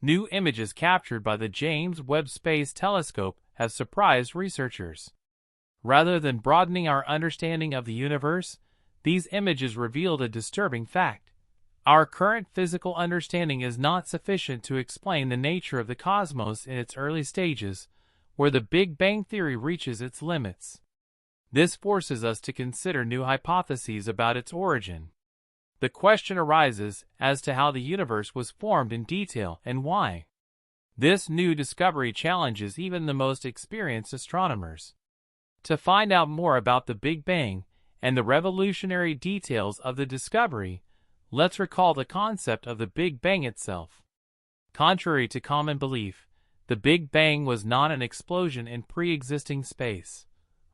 New images captured by the James Webb Space Telescope have surprised researchers. Rather than broadening our understanding of the universe, these images revealed a disturbing fact. Our current physical understanding is not sufficient to explain the nature of the cosmos in its early stages, where the Big Bang theory reaches its limits. This forces us to consider new hypotheses about its origin. The question arises as to how the universe was formed in detail and why. This new discovery challenges even the most experienced astronomers. To find out more about the Big Bang and the revolutionary details of the discovery, let's recall the concept of the Big Bang itself. Contrary to common belief, the Big Bang was not an explosion in pre-existing space.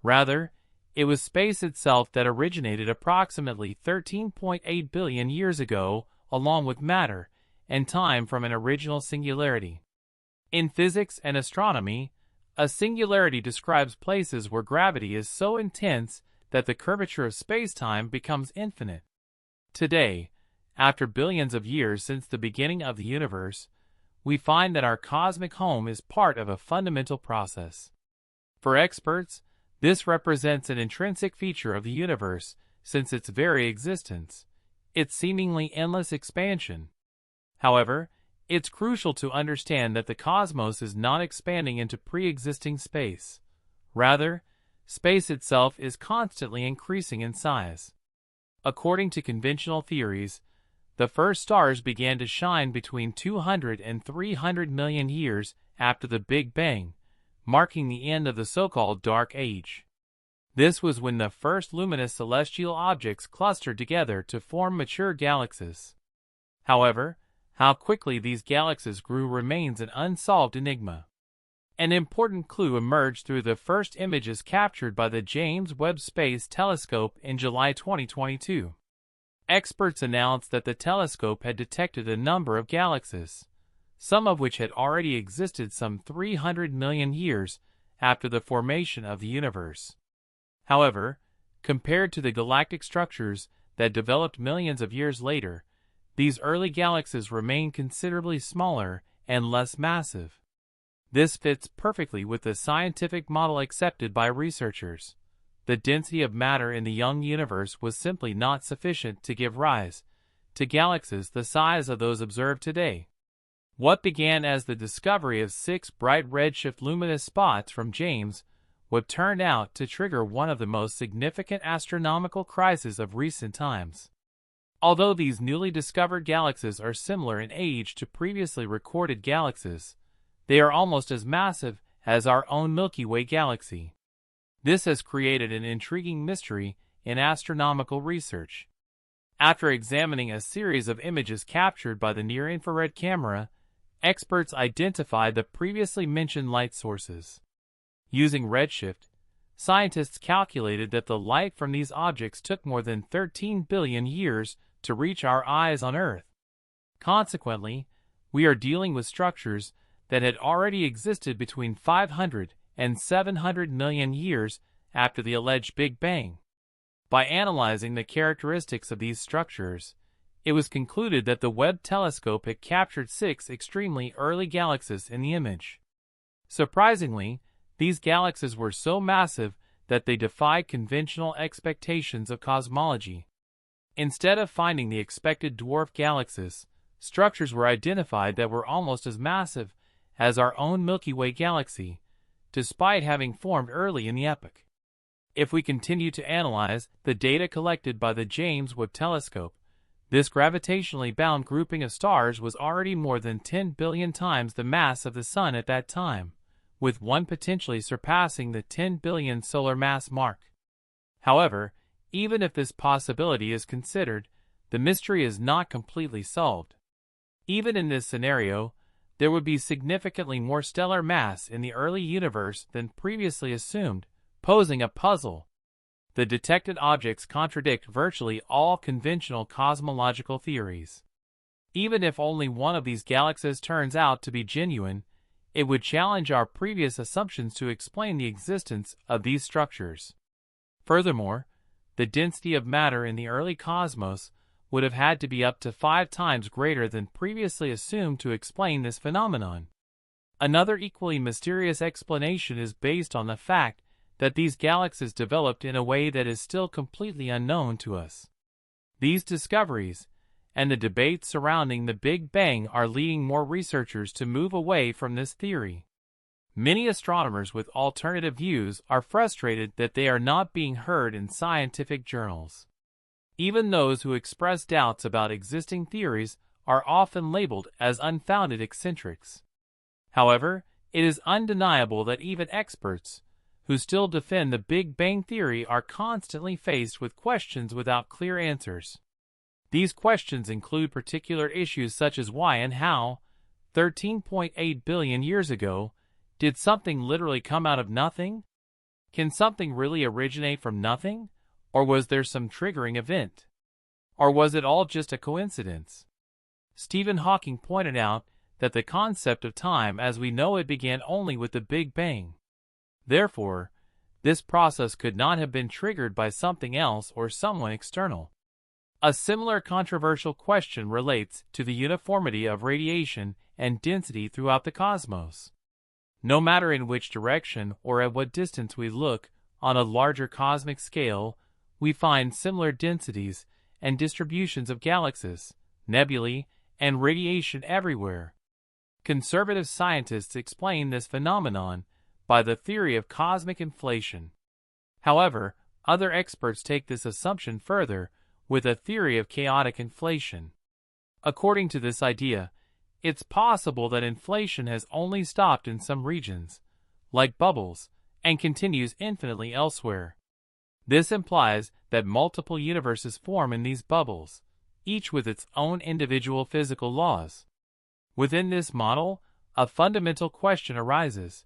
Rather, it was space itself that originated approximately 13.8 billion years ago, along with matter and time from an original singularity. In physics and astronomy, a singularity describes places where gravity is so intense that the curvature of space-time becomes infinite. Today, after billions of years since the beginning of the universe, we find that our cosmic home is part of a fundamental process. For experts, this represents an intrinsic feature of the universe since its very existence, its seemingly endless expansion. However, it's crucial to understand that the cosmos is not expanding into pre-existing space. Rather, space itself is constantly increasing in size. According to conventional theories, the first stars began to shine between 200 and 300 million years after the Big Bang, marking the end of the so-called Dark Age. This was when the first luminous celestial objects clustered together to form mature galaxies. However, how quickly these galaxies grew remains an unsolved enigma. An important clue emerged through the first images captured by the James Webb Space Telescope in July 2022. Experts announced that the telescope had detected a number of galaxies, some of which had already existed some 300 million years after the formation of the universe. However, compared to the galactic structures that developed millions of years later, these early galaxies remain considerably smaller and less massive. This fits perfectly with the scientific model accepted by researchers. The density of matter in the young universe was simply not sufficient to give rise to galaxies the size of those observed today. What began as the discovery of 6 bright redshift luminous spots from James Webb turned out to trigger one of the most significant astronomical crises of recent times. Although these newly discovered galaxies are similar in age to previously recorded galaxies, they are almost as massive as our own Milky Way galaxy. This has created an intriguing mystery in astronomical research. After examining a series of images captured by the near-infrared camera, experts identified the previously mentioned light sources. Using redshift, scientists calculated that the light from these objects took more than 13 billion years to reach our eyes on Earth. Consequently, we are dealing with structures that had already existed between 500 and 700 million years after the alleged Big Bang. By analyzing the characteristics of these structures, it was concluded that the Webb telescope had captured 6 extremely early galaxies in the image. Surprisingly, these galaxies were so massive that they defied conventional expectations of cosmology. Instead of finding the expected dwarf galaxies, structures were identified that were almost as massive as our own Milky Way galaxy, despite having formed early in the epoch. If we continue to analyze the data collected by the James Webb Telescope, this gravitationally bound grouping of stars was already more than 10 billion times the mass of the Sun at that time, with one potentially surpassing the 10 billion solar mass mark. However, even if this possibility is considered, the mystery is not completely solved. Even in this scenario, there would be significantly more stellar mass in the early universe than previously assumed, posing a puzzle. The detected objects contradict virtually all conventional cosmological theories. Even if only one of these galaxies turns out to be genuine, it would challenge our previous assumptions to explain the existence of these structures. Furthermore, the density of matter in the early cosmos would have had to be up to 5 times greater than previously assumed to explain this phenomenon. Another equally mysterious explanation is based on the fact that these galaxies developed in a way that is still completely unknown to us. These discoveries, and the debates surrounding the Big Bang, are leading more researchers to move away from this theory. Many astronomers with alternative views are frustrated that they are not being heard in scientific journals. Even those who express doubts about existing theories are often labeled as unfounded eccentrics. However, it is undeniable that even experts, who still defend the Big Bang theory, are constantly faced with questions without clear answers. These questions include particular issues such as why and how, 13.8 billion years ago, did something literally come out of nothing? Can something really originate from nothing? Or was there some triggering event? Or was it all just a coincidence? Stephen Hawking pointed out that the concept of time as we know it began only with the Big Bang. Therefore, this process could not have been triggered by something else or someone external. A similar controversial question relates to the uniformity of radiation and density throughout the cosmos. No matter in which direction or at what distance we look on a larger cosmic scale, we find similar densities and distributions of galaxies, nebulae, and radiation everywhere. Conservative scientists explain this phenomenon by the theory of cosmic inflation. However, other experts take this assumption further with a theory of chaotic inflation. According to this idea, it's possible that inflation has only stopped in some regions, like bubbles, and continues infinitely elsewhere. This implies that multiple universes form in these bubbles, each with its own individual physical laws. Within this model, a fundamental question arises: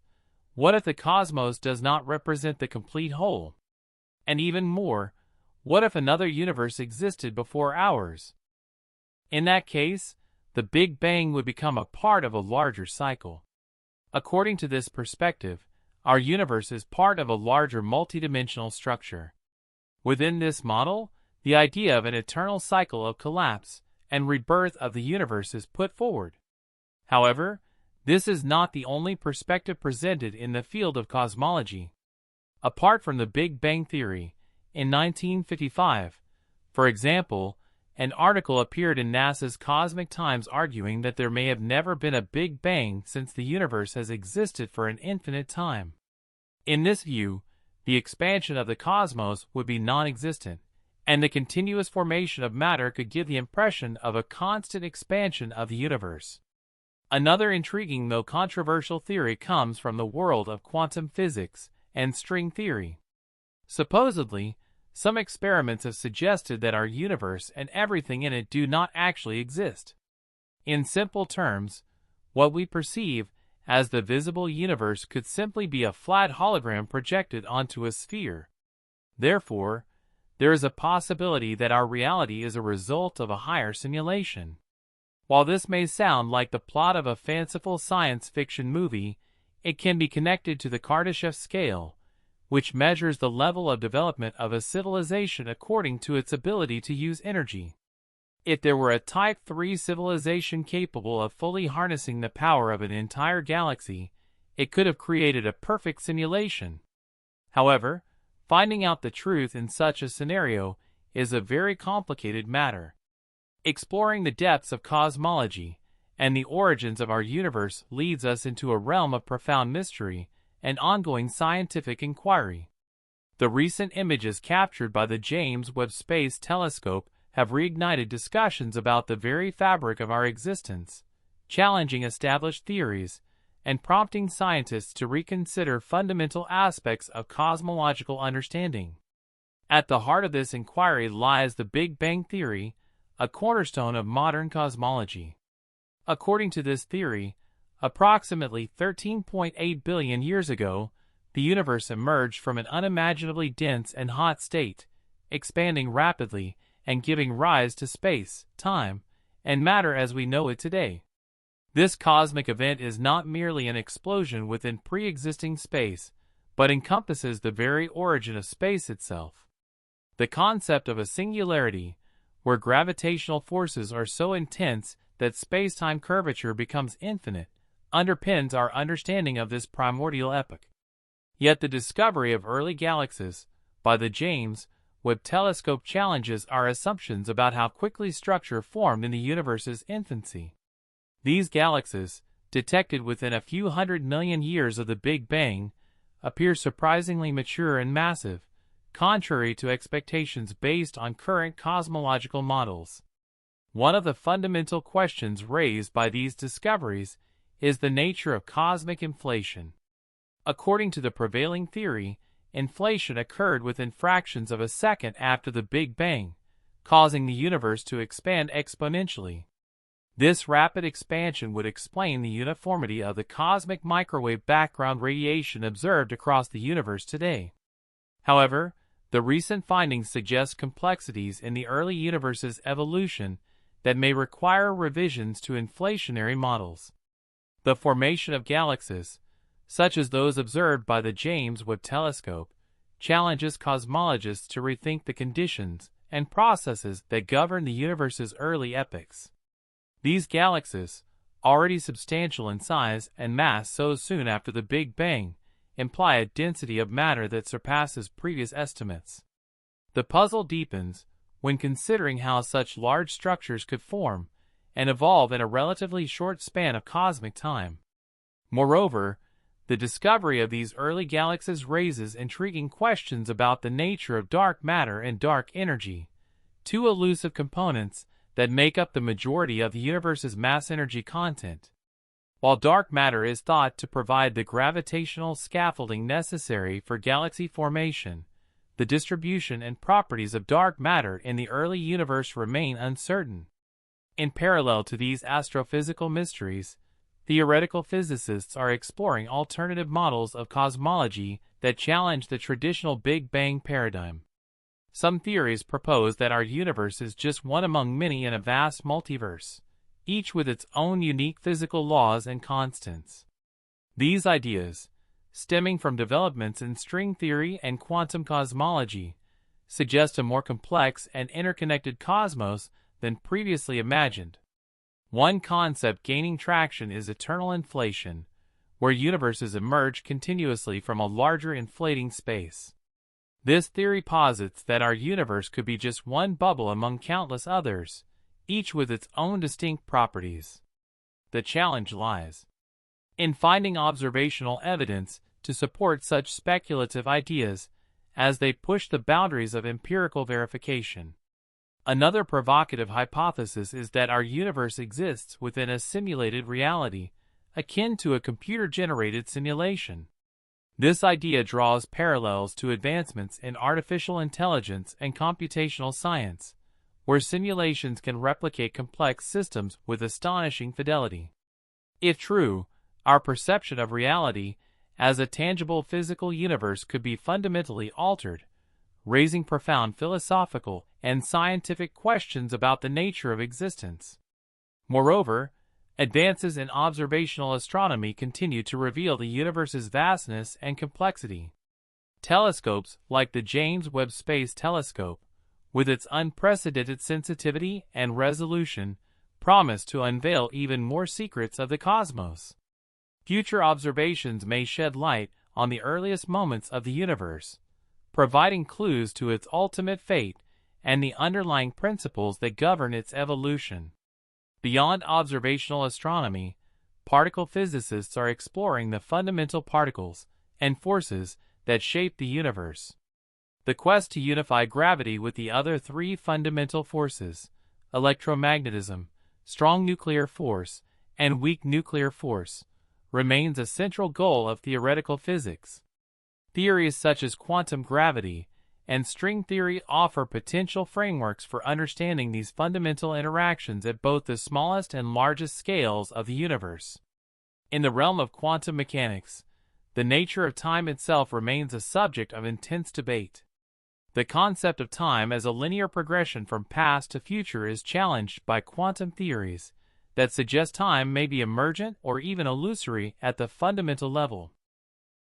what if the cosmos does not represent the complete whole? And even more, what if another universe existed before ours? In that case, the Big Bang would become a part of a larger cycle. According to this perspective, our universe is part of a larger multidimensional structure. Within this model, the idea of an eternal cycle of collapse and rebirth of the universe is put forward. However, this is not the only perspective presented in the field of cosmology. Apart from the Big Bang theory, in 1955, for example, an article appeared in NASA's Cosmic Times arguing that there may have never been a Big Bang since the universe has existed for an infinite time. In this view, the expansion of the cosmos would be non-existent, and the continuous formation of matter could give the impression of a constant expansion of the universe. Another intriguing though controversial theory comes from the world of quantum physics and string theory. Supposedly, some experiments have suggested that our universe and everything in it do not actually exist. In simple terms, what we perceive as the visible universe could simply be a flat hologram projected onto a sphere. Therefore, there is a possibility that our reality is a result of a higher simulation. While this may sound like the plot of a fanciful science fiction movie, it can be connected to the Kardashev scale, which measures the level of development of a civilization according to its ability to use energy. If there were a Type 3 civilization capable of fully harnessing the power of an entire galaxy, it could have created a perfect simulation. However, finding out the truth in such a scenario is a very complicated matter. Exploring the depths of cosmology and the origins of our universe leads us into a realm of profound mystery and ongoing scientific inquiry. The recent images captured by the James Webb Space Telescope have reignited discussions about the very fabric of our existence, challenging established theories and prompting scientists to reconsider fundamental aspects of cosmological understanding. At the heart of this inquiry lies the Big Bang theory, a cornerstone of modern cosmology. According to this theory, approximately 13.8 billion years ago, the universe emerged from an unimaginably dense and hot state, expanding rapidly and giving rise to space, time, and matter as we know it today. This cosmic event is not merely an explosion within pre-existing space, but encompasses the very origin of space itself. The concept of a singularity, where gravitational forces are so intense that space-time curvature becomes infinite, underpins our understanding of this primordial epoch. Yet the discovery of early galaxies by the James Webb Telescope challenges our assumptions about how quickly structure formed in the universe's infancy. These galaxies, detected within a few 100 million years of the Big Bang, appear surprisingly mature and massive, contrary to expectations based on current cosmological models. One of the fundamental questions raised by these discoveries is the nature of cosmic inflation. According to the prevailing theory, inflation occurred within fractions of a second after the Big Bang, causing the universe to expand exponentially. This rapid expansion would explain the uniformity of the cosmic microwave background radiation observed across the universe today. However, the recent findings suggest complexities in the early universe's evolution that may require revisions to inflationary models. The formation of galaxies, such as those observed by the James Webb Telescope, challenges cosmologists to rethink the conditions and processes that govern the universe's early epochs. These galaxies, already substantial in size and mass so soon after the Big Bang, imply a density of matter that surpasses previous estimates. The puzzle deepens when considering how such large structures could form and evolve in a relatively short span of cosmic time. Moreover, the discovery of these early galaxies raises intriguing questions about the nature of dark matter and dark energy, two elusive components that make up the majority of the universe's mass-energy content. While dark matter is thought to provide the gravitational scaffolding necessary for galaxy formation, the distribution and properties of dark matter in the early universe remain uncertain. In parallel to these astrophysical mysteries, theoretical physicists are exploring alternative models of cosmology that challenge the traditional Big Bang paradigm. Some theories propose that our universe is just one among many in a vast multiverse, each with its own unique physical laws and constants. These ideas, stemming from developments in string theory and quantum cosmology, suggest a more complex and interconnected cosmos than previously imagined. One concept gaining traction is eternal inflation, where universes emerge continuously from a larger inflating space. This theory posits that our universe could be just one bubble among countless others, each with its own distinct properties. The challenge lies in finding observational evidence to support such speculative ideas as they push the boundaries of empirical verification. Another provocative hypothesis is that our universe exists within a simulated reality, akin to a computer-generated simulation. This idea draws parallels to advancements in artificial intelligence and computational science, where simulations can replicate complex systems with astonishing fidelity. If true, our perception of reality as a tangible physical universe could be fundamentally altered, raising profound philosophical and scientific questions about the nature of existence. Moreover, advances in observational astronomy continue to reveal the universe's vastness and complexity. Telescopes like the James Webb Space Telescope, with its unprecedented sensitivity and resolution, promise to unveil even more secrets of the cosmos. Future observations may shed light on the earliest moments of the universe, providing clues to its ultimate fate and the underlying principles that govern its evolution. Beyond observational astronomy, particle physicists are exploring the fundamental particles and forces that shape the universe. The quest to unify gravity with the other three fundamental forces, electromagnetism, strong nuclear force, and weak nuclear force, remains a central goal of theoretical physics. Theories such as quantum gravity and string theory offer potential frameworks for understanding these fundamental interactions at both the smallest and largest scales of the universe. In the realm of quantum mechanics, the nature of time itself remains a subject of intense debate. The concept of time as a linear progression from past to future is challenged by quantum theories that suggest time may be emergent or even illusory at the fundamental level.